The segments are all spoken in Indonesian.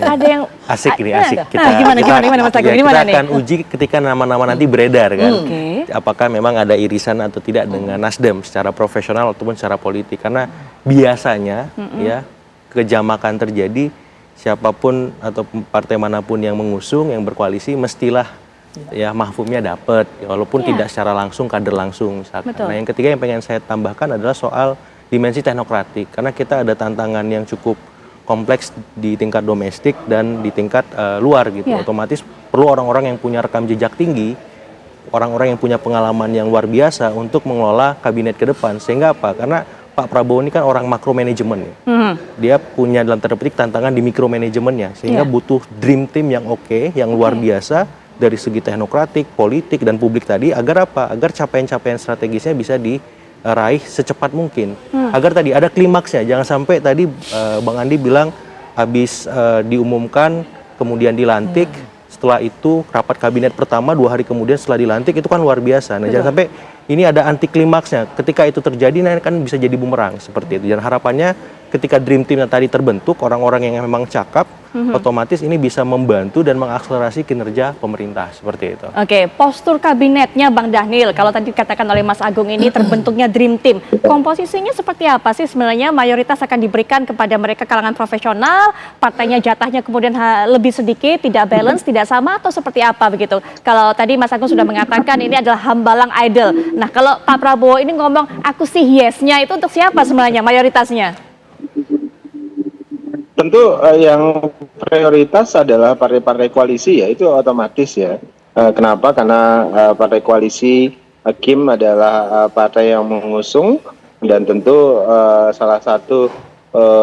ada yang asik ini, asik. Gimana Mas Agung? Kita akan uji ketika nama-nama nanti beredar kan. Apakah memang ada irisan atau tidak dengan Nasdem secara profesional ataupun secara politik. Karena biasanya ya kejamakan terjadi, siapapun atau partai manapun yang mengusung, yang berkoalisi mestilah ya mahfumnya dapat, walaupun tidak secara langsung, kader langsung misalkan. Nah yang ketiga yang pengen saya tambahkan adalah soal dimensi teknokratik, karena kita ada tantangan yang cukup kompleks di tingkat domestik dan di tingkat luar gitu. Otomatis perlu orang-orang yang punya rekam jejak tinggi, orang-orang yang punya pengalaman yang luar biasa untuk mengelola kabinet ke depan. Sehingga apa? Karena Pak Prabowo ini kan orang makro manajemen ya. Dia punya dalam tanda petik tantangan di mikro manajemennya, sehingga butuh dream team yang oke, yang luar biasa dari segi teknokratik, politik dan publik tadi, agar apa? Agar capaian-capaian strategisnya bisa diraih secepat mungkin. Agar tadi ada klimaksnya, jangan sampai tadi Bang Andi bilang habis diumumkan kemudian dilantik, setelah itu rapat kabinet pertama 2 hari kemudian setelah dilantik, itu kan luar biasa. Nah jangan sampai ini ada anti klimaksnya. Ketika itu terjadi, nah kan bisa jadi bumerang seperti itu. Dan harapannya ketika dream team yang tadi terbentuk, orang-orang yang memang cakap, otomatis ini bisa membantu dan mengakselerasi kinerja pemerintah seperti itu. Oke, postur kabinetnya Bang Dhanil, kalau tadi dikatakan oleh Mas Agung ini terbentuknya dream team, komposisinya seperti apa sih sebenarnya? Mayoritas akan diberikan kepada mereka kalangan profesional, partainya jatahnya kemudian lebih sedikit, tidak balance, tidak sama, atau seperti apa begitu? Kalau tadi Mas Agung sudah mengatakan ini adalah hambalang idol. Nah kalau Pak Prabowo ini ngomong aku sih yes-nya, itu untuk siapa sebenarnya mayoritasnya? Tentu yang prioritas adalah partai-partai koalisi ya, itu otomatis ya. Kenapa? Karena partai koalisi Kim adalah partai yang mengusung, dan tentu salah satu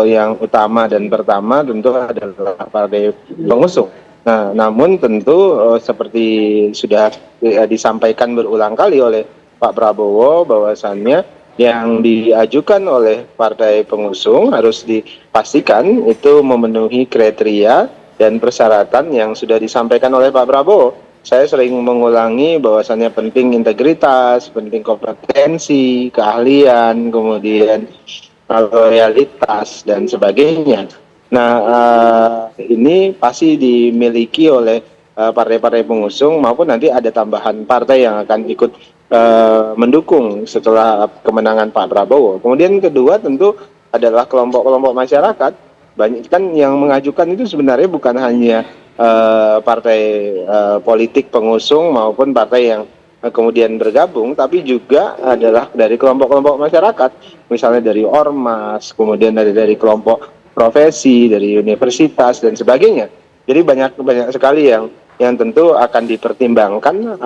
yang utama dan pertama tentu adalah partai pengusung. Nah, namun tentu seperti sudah disampaikan berulang kali oleh Pak Prabowo, bahwasannya yang diajukan oleh partai pengusung harus dipastikan itu memenuhi kriteria dan persyaratan yang sudah disampaikan oleh Pak Prabowo. Saya sering mengulangi bahwasannya penting integritas, penting kompetensi, keahlian, kemudian loyalitas dan sebagainya. Nah, ini pasti dimiliki oleh partai-partai pengusung, maupun nanti ada tambahan partai yang akan ikut mendukung setelah kemenangan Pak Prabowo. Kemudian kedua tentu adalah kelompok-kelompok masyarakat. Banyak kan yang mengajukan itu sebenarnya bukan hanya partai politik pengusung maupun partai yang kemudian bergabung, tapi juga adalah dari kelompok-kelompok masyarakat, misalnya dari ormas, kemudian dari kelompok profesi, dari universitas dan sebagainya. Jadi banyak sekali yang tentu akan dipertimbangkan,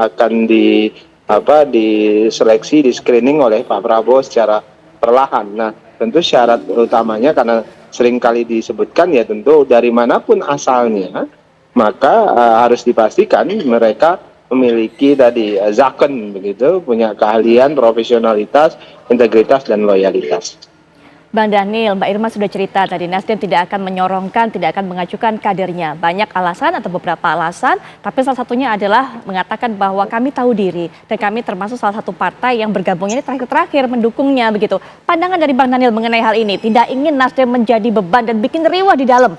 akan diseleksi, di screening oleh Pak Prabowo secara perlahan. Nah, tentu syarat utamanya karena sering kali disebutkan ya, tentu dari manapun asalnya, maka harus dipastikan mereka memiliki tadi zaken begitu, punya keahlian, profesionalitas, integritas dan loyalitas. Bang Dhanil, Mbak Irma sudah cerita tadi, Nasdem tidak akan menyorongkan, tidak akan mengajukan kadernya. Banyak alasan atau beberapa alasan, tapi salah satunya adalah mengatakan bahwa kami tahu diri dan kami termasuk salah satu partai yang bergabungnya ini terakhir-terakhir mendukungnya begitu. Pandangan dari Bang Dhanil mengenai hal ini, tidak ingin Nasdem menjadi beban dan bikin riwah di dalam.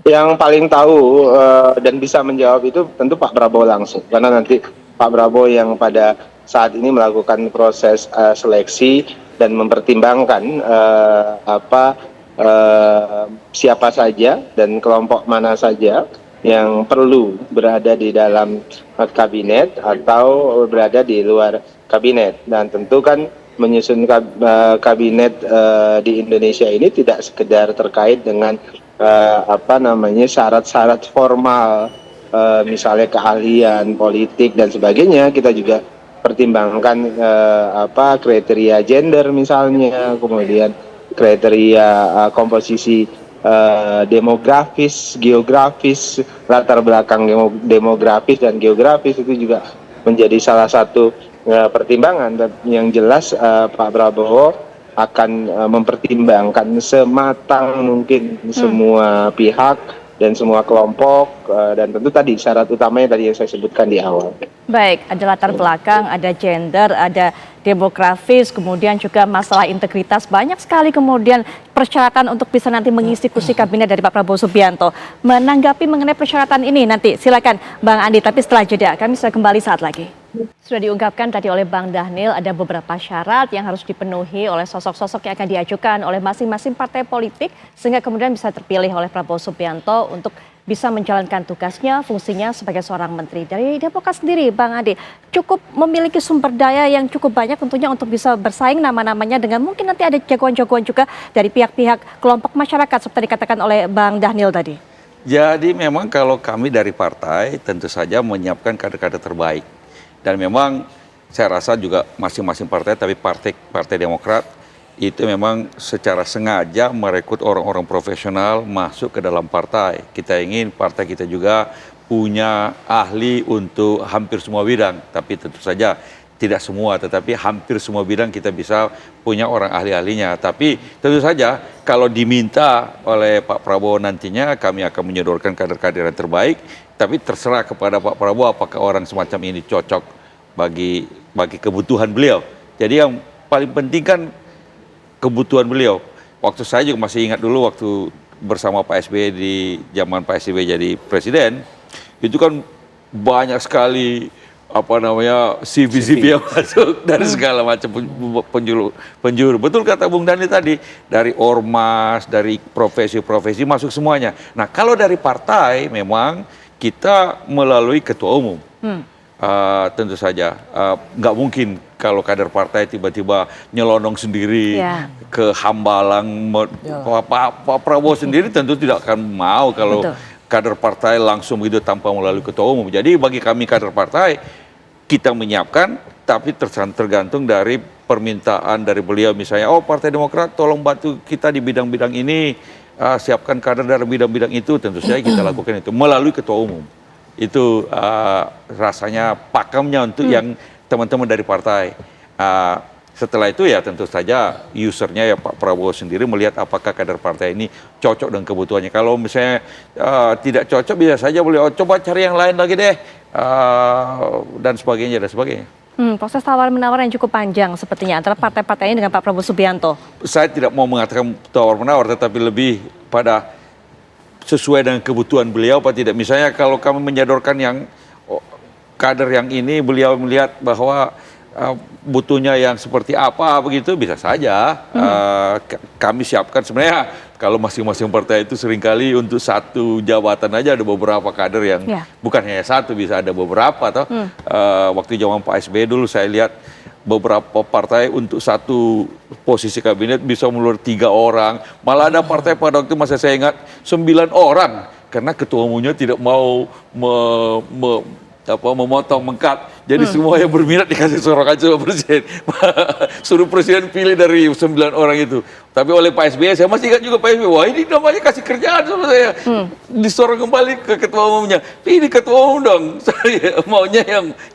Yang paling tahu dan bisa menjawab itu tentu Pak Prabowo langsung, karena nanti Pak Prabowo yang pada saat ini melakukan proses seleksi dan mempertimbangkan siapa saja dan kelompok mana saja yang perlu berada di dalam kabinet atau berada di luar kabinet. Dan tentu kan menyusun kabinet di Indonesia ini tidak sekedar terkait dengan syarat-syarat formal, misalnya keahlian politik dan sebagainya. Kita juga pertimbangkan kriteria gender misalnya, kemudian kriteria komposisi demografis, geografis, latar belakang demografis dan geografis itu juga menjadi salah satu pertimbangan. Dan yang jelas Pak Prabowo akan mempertimbangkan sematang mungkin semua pihak dan semua kelompok, dan tentu tadi syarat utamanya tadi yang saya sebutkan di awal. Baik, ada latar belakang, ada gender, ada demografis, kemudian juga masalah integritas, banyak sekali kemudian persyaratan untuk bisa nanti mengisi kursi kabinet dari Pak Prabowo Subianto. Menanggapi mengenai persyaratan ini nanti silakan Bang Andi, tapi setelah jeda kami bisa kembali saat lagi. Sudah diungkapkan tadi oleh Bang Dhanil ada beberapa syarat yang harus dipenuhi oleh sosok-sosok yang akan diajukan oleh masing-masing partai politik sehingga kemudian bisa terpilih oleh Prabowo Subianto untuk bisa menjalankan tugasnya, fungsinya sebagai seorang menteri. Dari Demokrat sendiri, Bang Ade, cukup memiliki sumber daya yang cukup banyak tentunya untuk bisa bersaing nama-namanya dengan mungkin nanti ada jagoan-jagoan juga dari pihak-pihak kelompok masyarakat seperti dikatakan oleh Bang Dhanil tadi. Jadi memang kalau kami dari partai tentu saja menyiapkan kader-kader terbaik. Dan memang saya rasa juga masing-masing partai, tapi Partai Demokrat itu memang secara sengaja merekrut orang-orang profesional masuk ke dalam partai. Kita ingin partai kita juga punya ahli untuk hampir semua bidang, tapi tentu saja tidak semua, tetapi hampir semua bidang kita bisa punya orang ahli-ahlinya. Tapi tentu saja kalau diminta oleh Pak Prabowo nantinya kami akan menyodorkan kader-kader yang terbaik, tapi terserah kepada Pak Prabowo apakah orang semacam ini cocok bagi kebutuhan beliau. Jadi yang paling penting kan kebutuhan beliau. Waktu saya juga masih ingat dulu waktu bersama Pak SBY di zaman Pak SBY jadi presiden, itu kan banyak sekali CV yang masuk dari segala macam penjuru. Betul kata Bung Dhani tadi, dari ormas, dari profesi-profesi masuk semuanya. Nah kalau dari partai memang kita melalui ketua umum. Tentu saja nggak mungkin kalau kader partai tiba-tiba nyelonong sendiri ke Hambalang. Pak Prabowo sendiri tentu tidak akan mau kalau kader partai langsung begitu tanpa melalui ketua umum. Jadi bagi kami kader partai kita menyiapkan, tapi tergantung dari permintaan dari beliau, misalnya Partai Demokrat tolong bantu kita di bidang-bidang ini, siapkan kader dari bidang-bidang itu, tentu saja kita lakukan itu melalui ketua umum. Itu rasanya pakemnya untuk yang teman-teman dari partai. Setelah itu ya tentu saja usernya ya Pak Prabowo sendiri melihat apakah kader partai ini cocok dengan kebutuhannya. Kalau misalnya tidak cocok bisa saja beliau coba cari yang lain lagi deh, dan sebagainya dan sebagainya. Proses tawar-menawar yang cukup panjang sepertinya antara partai-partai ini dengan Pak Prabowo Subianto. Saya tidak mau mengatakan tawar-menawar, tetapi lebih pada sesuai dengan kebutuhan beliau apa tidak. Misalnya kalau kami menyodorkan yang kader yang ini, beliau melihat bahwa butuhnya yang seperti apa begitu, bisa saja kami siapkan. Sebenarnya kalau masing-masing partai itu seringkali untuk satu jabatan aja ada beberapa kader yang bukan hanya satu, bisa ada beberapa. Waktu zaman Pak SBY dulu saya lihat beberapa partai untuk satu posisi kabinet bisa meluar 3 orang. Malah ada partai pada waktu masa saya ingat 9 orang. Karena ketua umumnya tidak mau memotong, mengkat. Jadi semua yang berminat dikasih sorokan sama presiden. Suruh presiden pilih dari 9 orang itu. Tapi oleh Pak SBY, saya masih ingat juga Pak SBY, wah ini namanya kasih kerjaan sama saya. Disorong kembali ke ketua umumnya. Ini ketua umum dong. Saya maunya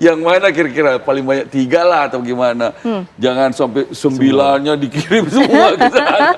yang mana kira-kira? Paling banyak 3 lah atau gimana. Jangan sampai 9-nya dikirim semua ke sana.